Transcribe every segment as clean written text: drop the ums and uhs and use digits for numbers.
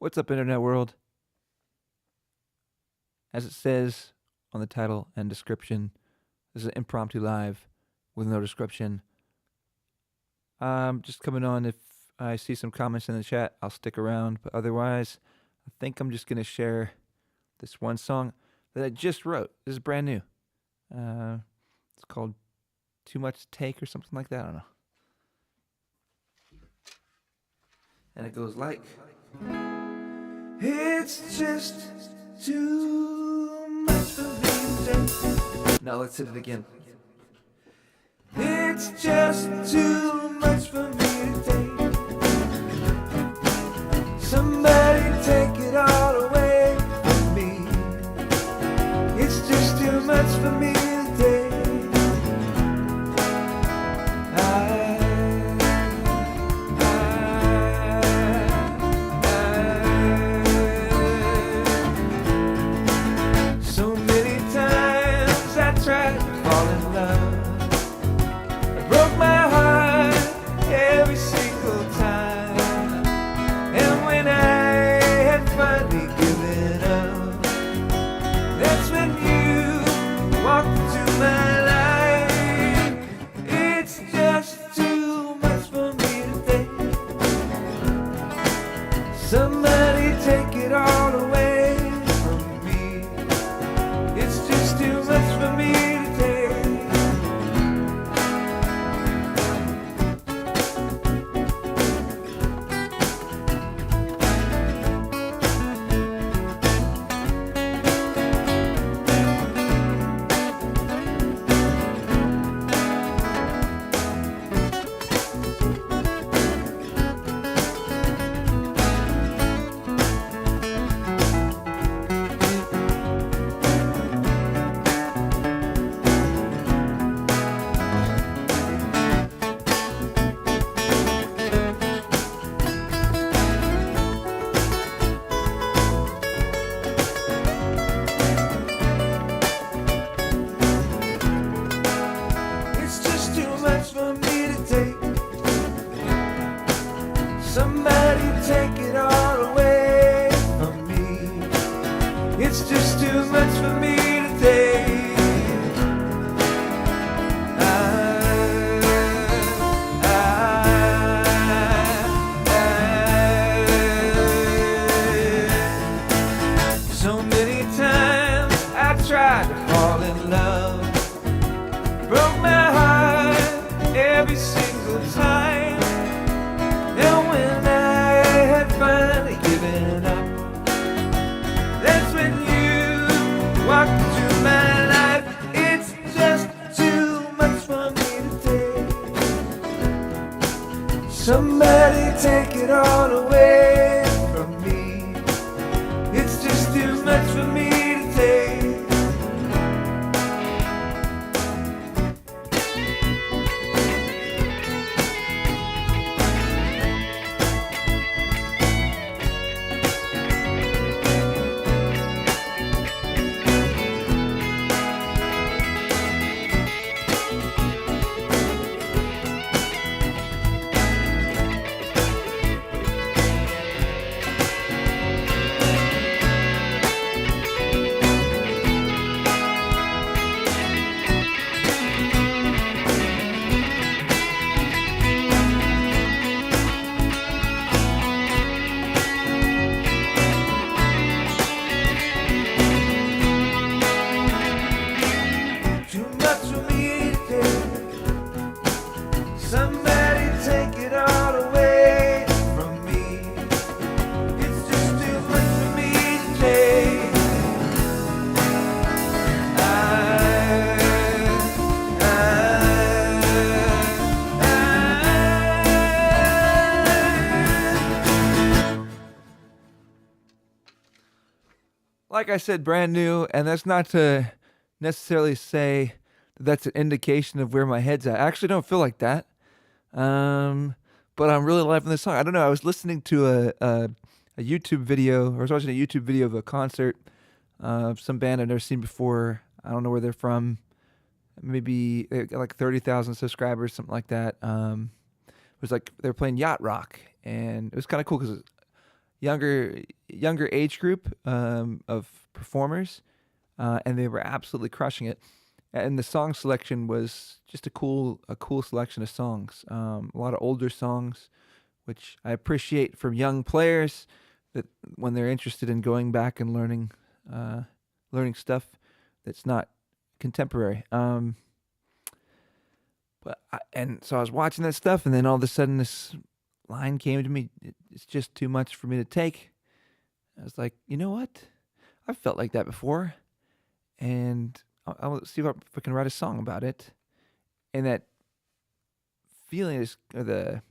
What's up, Internet world? As it says on the title and description, this is an impromptu live with no description. Just coming on. If I see some comments in the chat, I'll stick around. But otherwise, I think I'm just going to share this one song that I just wrote. This is brand new. It's called Too Much to Take or something like that. I don't know. And it goes like, it's just too much for me to take. Now let's hit it again. It's just too much for me to take. Somebody take it all away from me. It's just too much for me to take. So many times I tried to fall in love. I broke my heart every single time. And when I had finally given up, that's when you walked into my life. It's just too much for me to take. Somebody take it all away from me. It's just too much for me to take. It's just too much for me to take. Somebody take it all away from me. It's just too much for me to take. So many times I tried to fall in love. Broke my heart every single time. And when I had finally given up, that's when you walked into my life. It's just too much for me to take. Somebody take it all away from me. It's just too much for me to take. Too much for me to take. Somebody take it all away from me. It's just too much for me to take. Like I said, brand new, and that's not to necessarily say that that's an indication of where my head's at. I actually don't feel like that. But I'm really loving this song. I don't know. I was listening to a YouTube video, or I was watching a YouTube video of a concert of some band I've never seen before. I don't know where they're from. Maybe they got like 30,000 subscribers, something like that. It was like they were playing yacht rock, and it was kind of cool because younger age group of performers, and they were absolutely crushing it. And the song selection was just a cool selection of songs. A lot of older songs, which I appreciate from young players that when they're interested in going back and learning stuff that's not contemporary. And so I was watching that stuff, and then all of a sudden this line came to me. It's just too much for me to take. I was like, you know what? I've felt like that before, and I'll see if I can write a song about it. And that feeling is, or the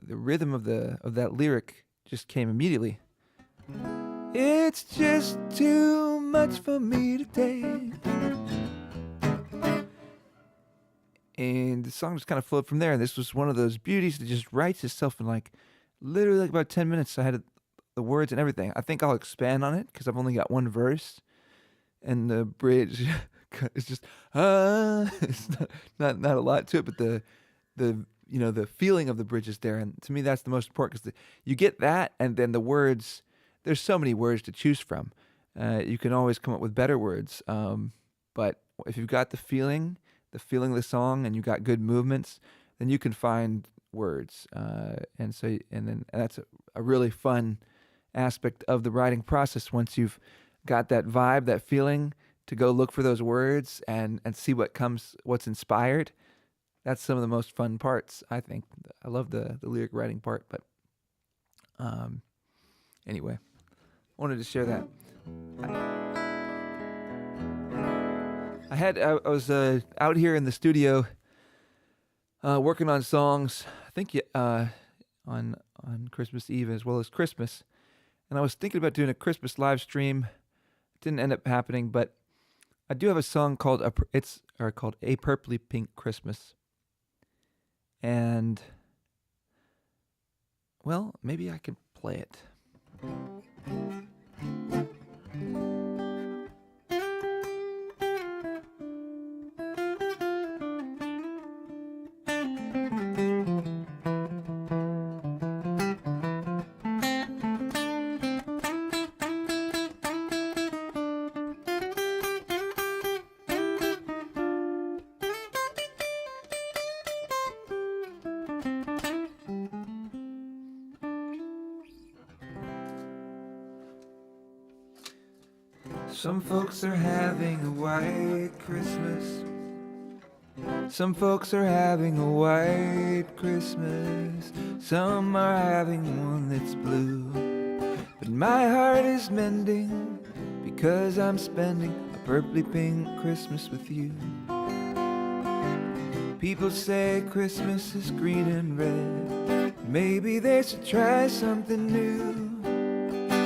rhythm of that lyric just came immediately. It's just too much for me to take. And the song just kind of flowed from there. And this was one of those beauties that just writes itself in literally about 10 minutes. I had the words and everything. I think I'll expand on it because I've only got one verse. And the bridge is just, it's not a lot to it, but the feeling of the bridge is there. And to me, that's the most important because you get that. And then the words, there's so many words to choose from. You can always come up with better words. But if you've got the feeling of the song, and you got good movements, then you can find words. And that's a really fun aspect of the writing process. Once you've got that vibe, that feeling, to go look for those words and see what's inspired. That's some of the most fun parts, I think. I love the lyric writing part, but anyway, I wanted to share that. I was out here in the studio working on songs. I think on Christmas Eve as well as Christmas, and I was thinking about doing a Christmas live stream. It didn't end up happening, but I do have a song called A Purpley Pink Christmas, and well, maybe I could play it. Some folks are having a white Christmas. Some folks are having a white Christmas. Some are having one that's blue. But my heart is mending because I'm spending a purpley pink Christmas with you. People say Christmas is green and red. Maybe they should try something new.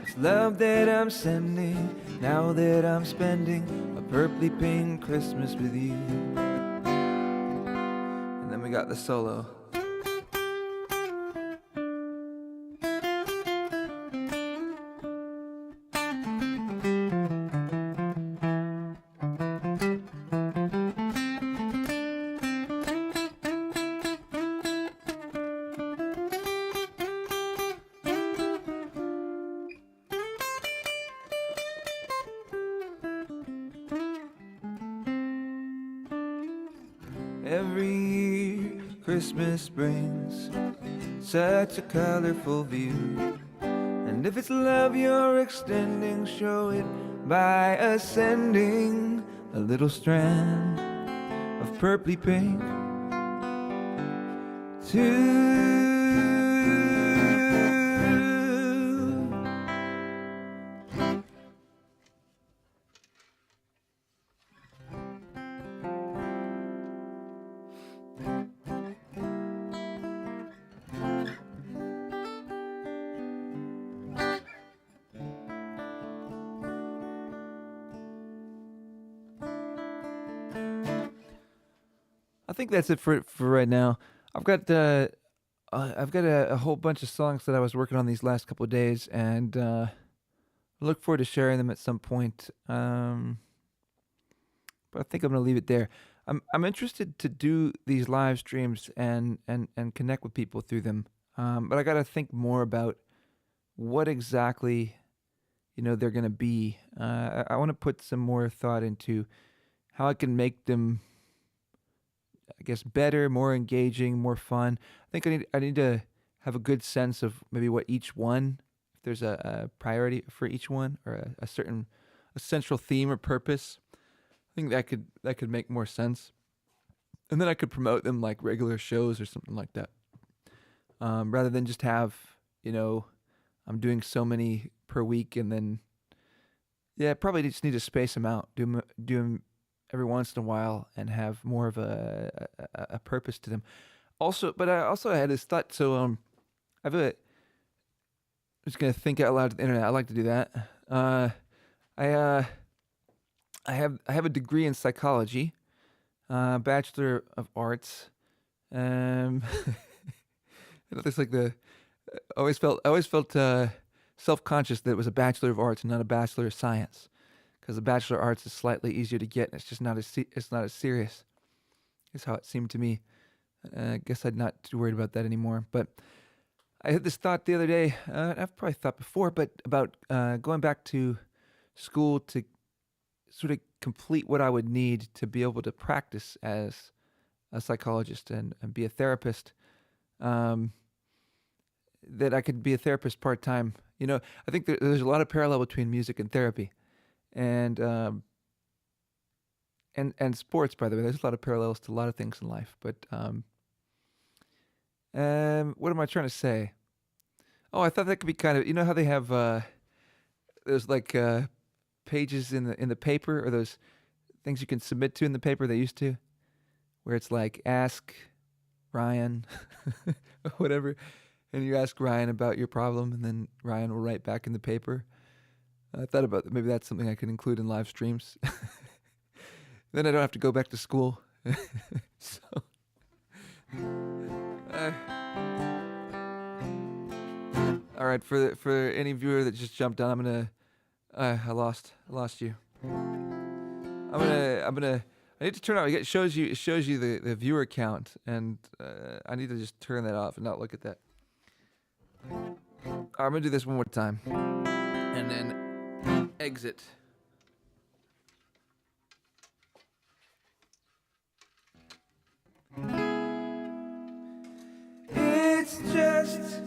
It's love that I'm sending now that I'm spending a purpley pink Christmas with you. And then we got the solo. Every year Christmas brings such a colorful view. And if it's love you're extending, show it by ascending a little strand of purpley pink to I think that's it for right now. I've got a whole bunch of songs that I was working on these last couple of days, and I look forward to sharing them at some point. But I think I'm gonna leave it there. I'm interested to do these live streams and connect with people through them. But I got to think more about what exactly they're going to be. I want to put some more thought into how I can make them, I guess, better, more engaging, more fun. I think I need to have a good sense of maybe what each one, if there's a priority for each one, or a certain a central theme or purpose. I think that could make more sense, and then I could promote them like regular shows or something like that, rather than just have you know I'm doing so many per week, and then yeah, probably just need to space them out, do them every once in a while, and have more of a purpose to them. Also, but I also had this thought. So I've a, I'm just gonna think out loud to the internet. I like to do that. I I have a degree in psychology, Bachelor of Arts. Um, it's like the I always felt self conscious that it was a Bachelor of Arts and not a Bachelor of Science, because the Bachelor of Arts is slightly easier to get, and it's just it's not as serious. Is how it seemed to me. I guess I'm not too worried about that anymore. But I had this thought the other day. I've probably thought before, but about going back to school to sort of complete what I would need to be able to practice as a psychologist and be a therapist. Um, that I could be a therapist part time. I think there's a lot of parallel between music and therapy, and and sports. By the way, there's a lot of parallels to a lot of things in life. But what am I trying to say? Oh, I thought that could be kind of, how they have those like pages in the paper, or those things you can submit to in the paper. They used to, where it's like ask Ryan, or whatever, and you ask Ryan about your problem, and then Ryan will write back in the paper. I thought about maybe that's something I could include in live streams. Then I don't have to go back to school. So, uh, all right, for any viewer that just jumped on, I'm gonna. I lost you. I need to turn off. It shows you the viewer count, and I need to just turn that off and not look at that. All right, I'm gonna do this one more time, and then exit. It's just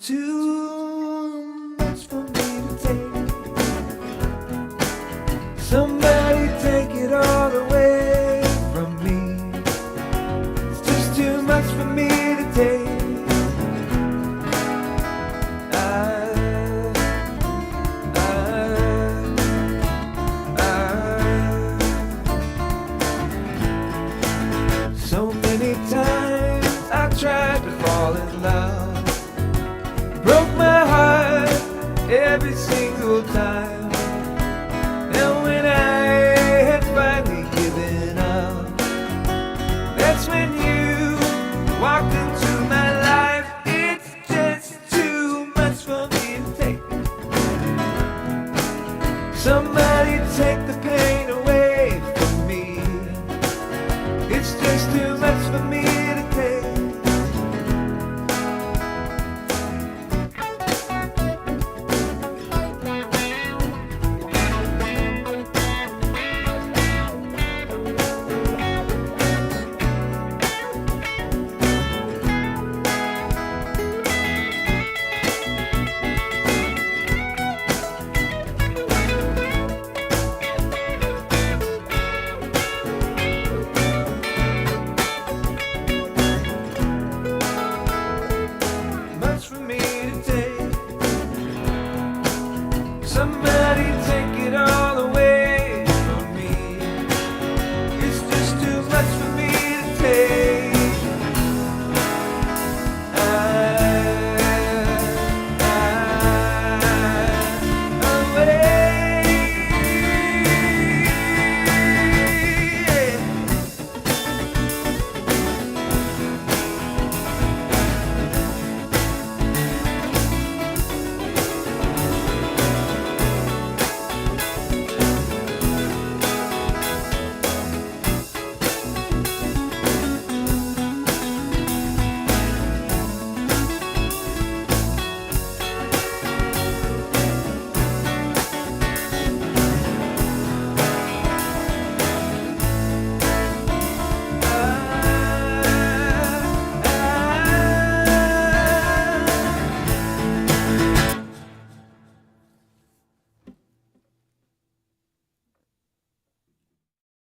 too much for me to take. Somebody take it all away from me. It's just too much for me to take. So many times I tried to fall in love, broke my heart every single time. And when I had finally given up, that's when you walked into my life. It's just too much for me to take. Somebody take the pain away from me. It's just too much for me to take. Much for me to take. Somebody